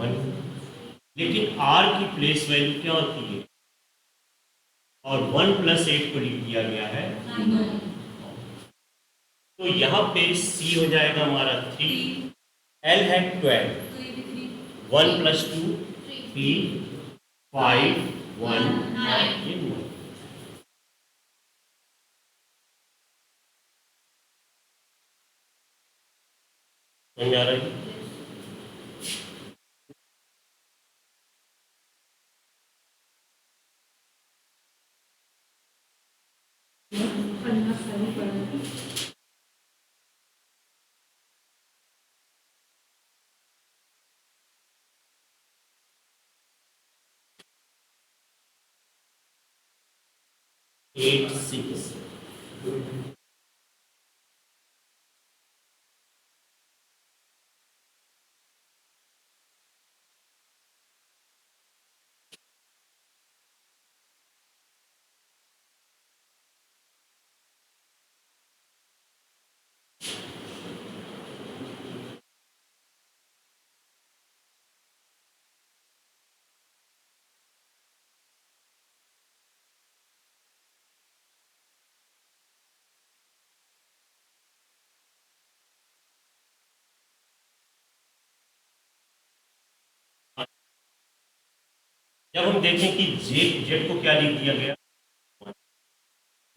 1, लेकिन आर की प्लेस वैल्यू क्या होती है और 1 + 8 को लिख दिया गया है। तो यहाँ पे सी हो जाएगा हमारा 3, एल है 12, 1 + 2 3, 5 1 ये 9। समझ आ रहा है? एट 6 जब हम देखें कि जेड जेड को क्या लिख दिया गया,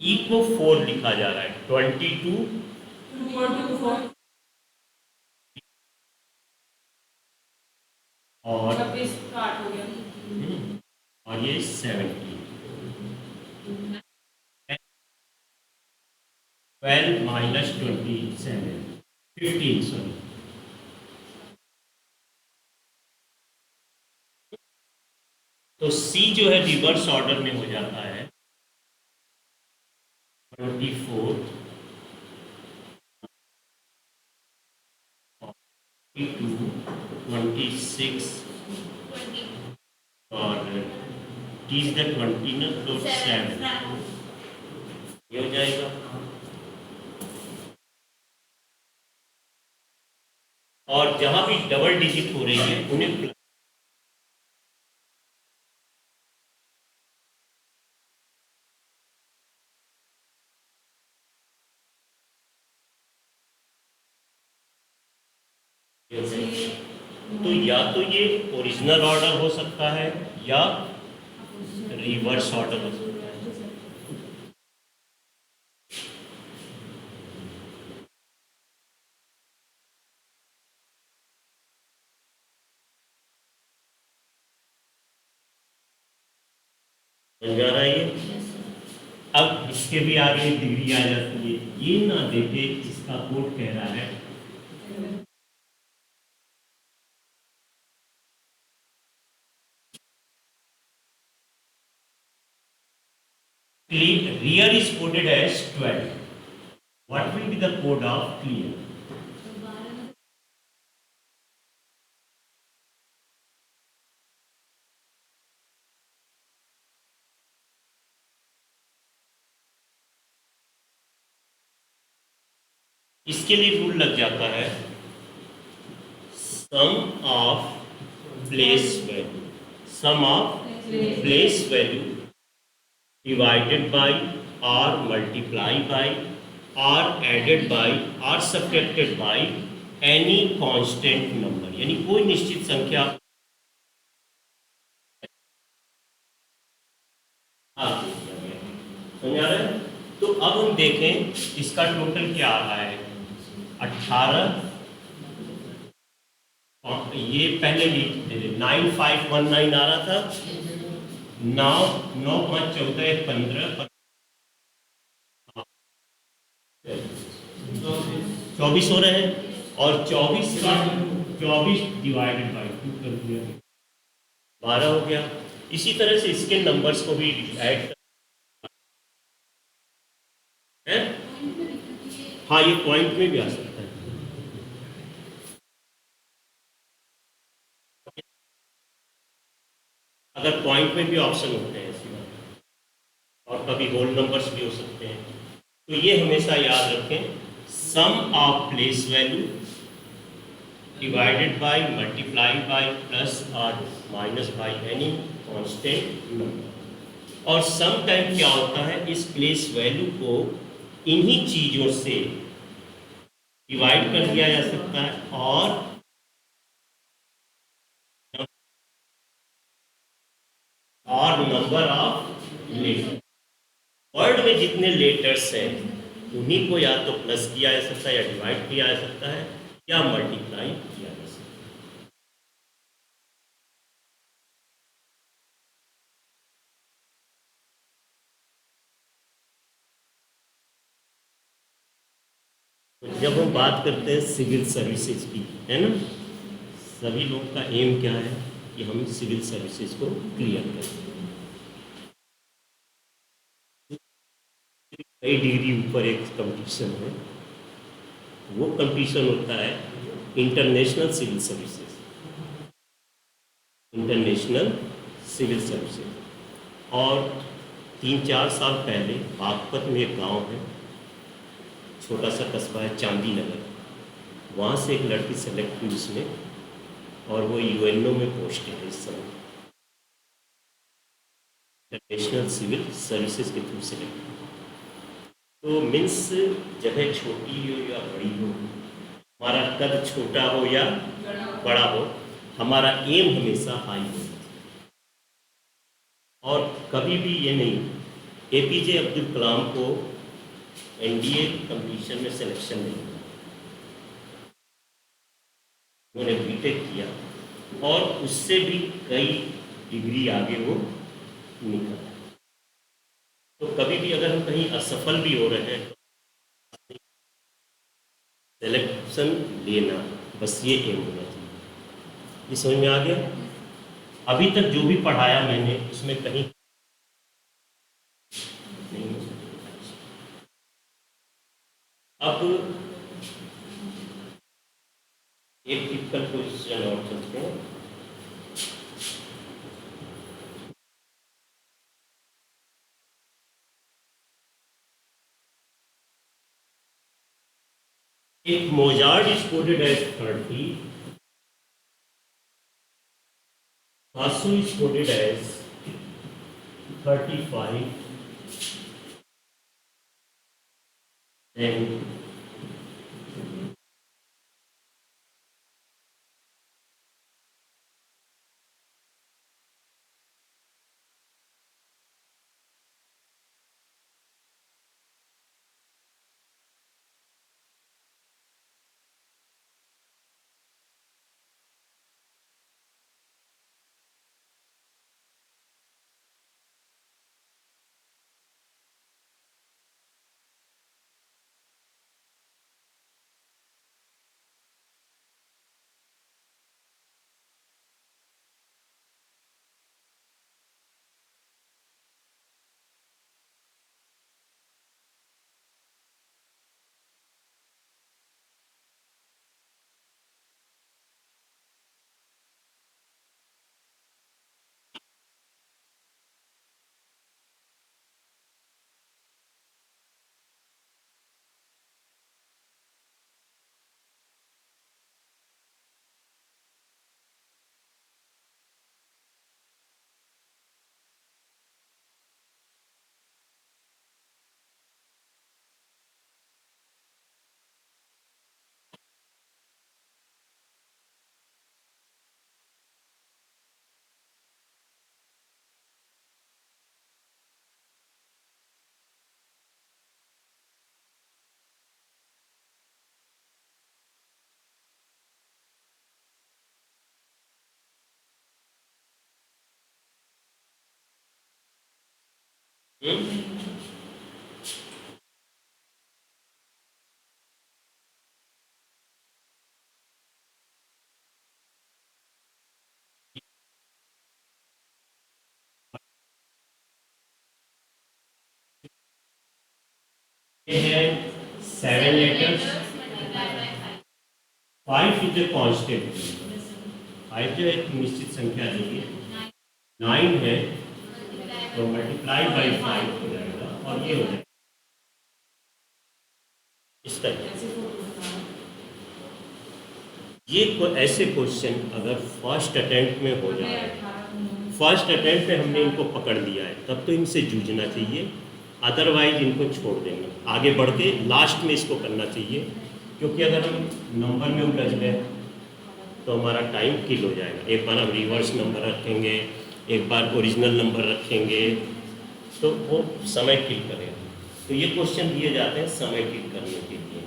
ई को 4 लिखा जा रहा है, 22 और और ये 70, 12 - 27 15 सॉरी। तो सी जो है रिवर्स ऑर्डर में हो जाता है 24, 42, 26 20 और टी इज द 20 ना, तो 7 ये हो जाएगा। और जहां भी डबल डिजिट हो रही है उन्हें तो या तो ये ओरिजिनल ऑर्डर हो सकता है या रिवर्स ऑर्डर हो सकता है। समझ आ रहा है ये? अब इसके भी आगे डिग्री आ जाती है। ये ना देखे इसका कोड कह रहा है rear is coded as 12. What will be the code of clear? इसके लिए रूल लग जाता है sum of place value, sum of place value divided by और मल्टीप्लाई बाय और एडेड बाय और subtracted by any constant number, यानी कोई निश्चित संख्या। समझ आ रहा है? तो अब हम देखें इसका टोटल क्या आ रहा है 18, ये पहले 9519 आ रहा था, 9 5 14 15 24 हो रहे हैं और 24 का 24 डिवाइडेड बाई 2 कर दिया 12 हो गया। इसी तरह से इसके नंबर्स को भी ऐड है। हाँ, ये पॉइंट में भी आ सकता है। अगर पॉइंट में भी ऑप्शन होते हैं ऐसी बात, और कभी होल नंबर्स भी हो सकते हैं। तो ये हमेशा याद रखें, sum of place value divided by multiply by plus और minus by any constant number. और सम टाइम क्या होता है, इस प्लेस वैल्यू को इन्हीं चीजों से डिवाइड कर दिया जा सकता है और नंबर ऑफ लेटर, वर्ड में जितने लेटर्स हैं उन्हीं को या तो प्लस किया जा सकता है या डिवाइड किया जा सकता है या मल्टीप्लाई किया जा सकता है। तो जब हम बात करते हैं सिविल सर्विसेज की, है ना, सभी लोग का एम क्या है कि हम सिविल सर्विसेज को क्लियर करें। कई डिग्री ऊपर एक कंपटीशन है, वो कंपटीशन होता है international civil services, international civil services. और 3-4 साल पहले बागपत में एक गांव है, छोटा सा कस्बा है चांदी नगर, वहाँ से एक लड़की सेलेक्ट हुई उसमें, और वो यूएनओ में पोस्टेड है इस समय, इंटरनेशनल सिविल सर्विसेज के थ्रू सेलेक्ट। तो मीन्स जगह छोटी हो या बड़ी हो, हमारा कद छोटा हो या बड़ा हो, हमारा एम हमेशा हाई हो। और कभी भी ये नहीं, एपीजे अब्दुल कलाम को एनडीए कंपटीशन में सिलेक्शन नहीं हुआ, उन्होंने बीटेक किया और उससे भी कई डिग्री आगे वो निकला। तो कभी भी अगर हम कहीं असफल भी हो रहे हैं, सिलेक्शन लेना, बस ये एम होना चाहिए। ये समझ में आ गया? अभी तक जो भी पढ़ाया मैंने उसमें कहीं नहीं हो सकता। अब एक टिपिकल क्वेश्चन और चलते हैं। If Mozart is quoted as 30, Basu is quoted as 35, then ये है 7 letters, 5 is a constant, 5 जो एक निश्चित संख्या देगी, 9 है तो मल्टीप्लाई बाई 5 हो जाएगा और ये हो जाएगा इस तरह। ये ऐसे क्वेश्चन अगर फर्स्ट अटेम्प्ट में हो जाए, फर्स्ट अटेम्प्ट में हमने इनको पकड़ लिया है तब तो इनसे जूझना चाहिए, अदरवाइज इनको छोड़ देंगे। आगे बढ़ के लास्ट में इसको करना चाहिए, क्योंकि अगर हम नंबर में उलझ गए तो हमारा टाइम किल हो जाएगा। एक बार हम रिवर्स नंबर रखेंगे, एक बार ओरिजिनल नंबर रखेंगे तो वो समय किल करेगा। तो ये क्वेश्चन दिए जाते हैं समय किल करने के लिए।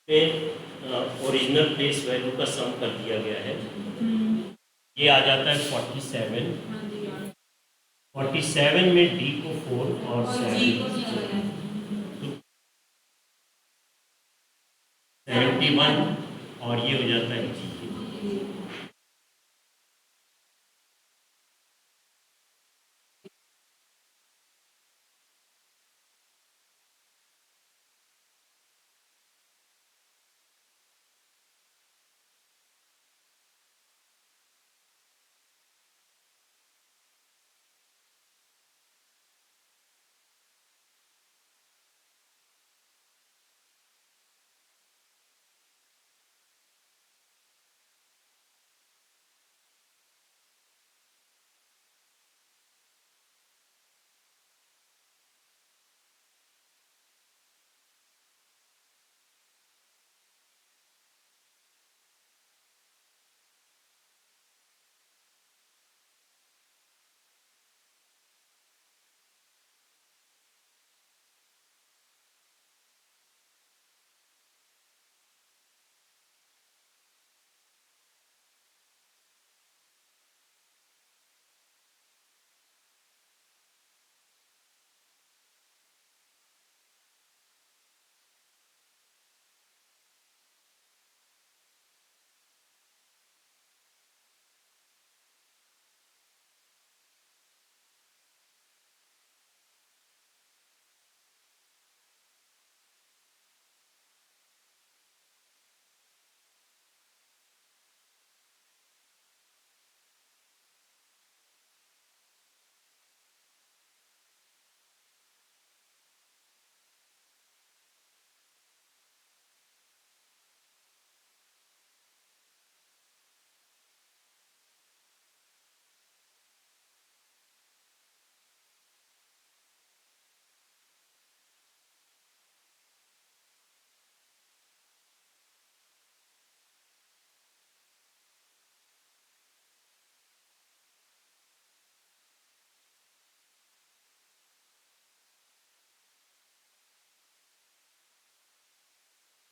में ओरिजिनल प्लेस वैल्यू का सम कर दिया गया है। ये आ जाता है 47। 47 में डी को 4 और 71 और ये हो जाता है जी।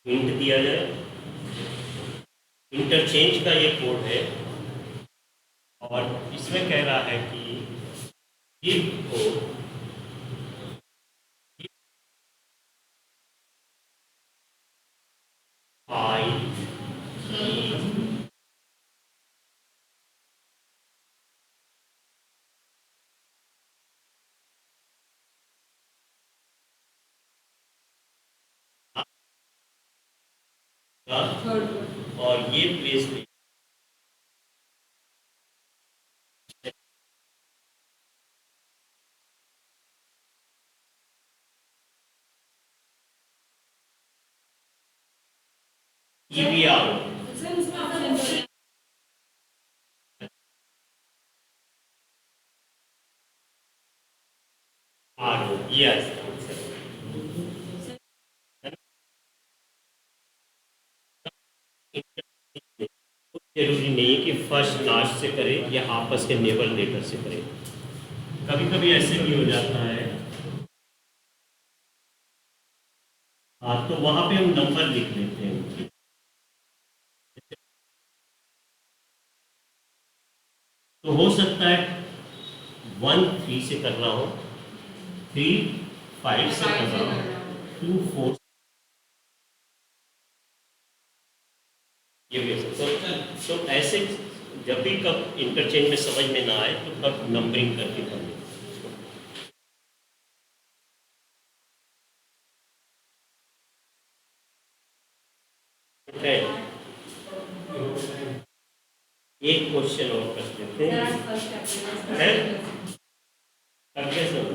हिंट दिया जाए, इंटरचेंज का ये कोड है और इसमें कह रहा है कि ये कोड और ये प्लेस EVR यस। जरूरी नहीं है कि फर्स्ट लास्ट से करे या आपस के नेबर लेटर से करे, कभी कभी ऐसे भी हो जाता है। हाँ, तो वहां पे हम नंबर लिख लेते हैं। तो हो सकता है 1 3 से कर रहा हो, 3 5 से कर रहा हो, 2 4 ये भी हो सकता है। तो ऐसे जब भी कब इंटरचेंज में समझ में ना आए तो तब नंबरिंग करके कर लें। एक क्वेश्चन और कर लेते हैं, करके सब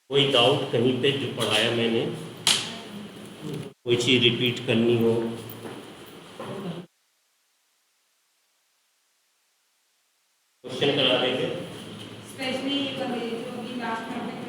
कोई डाउट कहीं पे जो पढ़ाया मैंने, कोई चीज़ रिपीट करनी हो, क्वेश्चन करा देंगे। स्पेशली जो अभी लास्ट में हमने